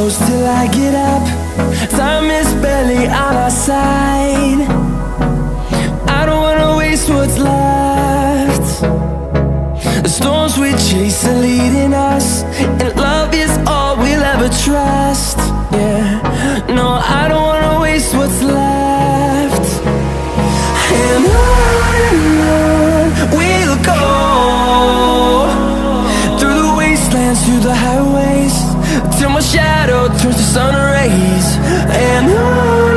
goes till I get up. Time is barely on our side. I don't wanna waste what's left. The storms we chase are leading us, and love is all we'll ever trust. Yeah, no, I don't wanna waste what's left. And on we'll go, through the wastelands, through the highways, till my shadow turns to sun rays. And on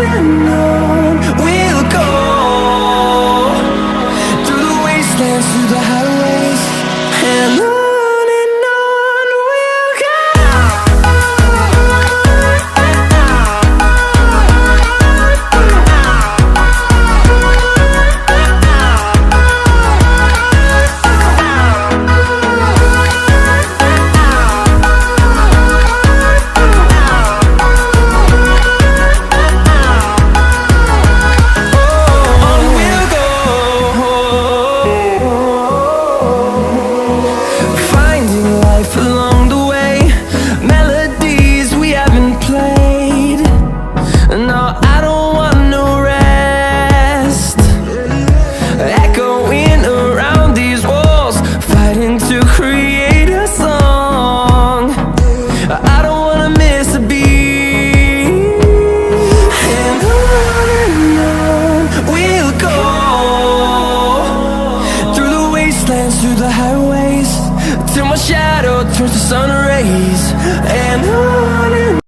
we'll go, through the wastelands, through the highways, and on we'll go. Along the way, melodies we haven't played. No, I don't want no rest. Echoing around these walls, fighting to create a song. I don't wanna miss a beat. And on we'll go, through the wastelands, through the highways, till my shadow turns to sun rays. And on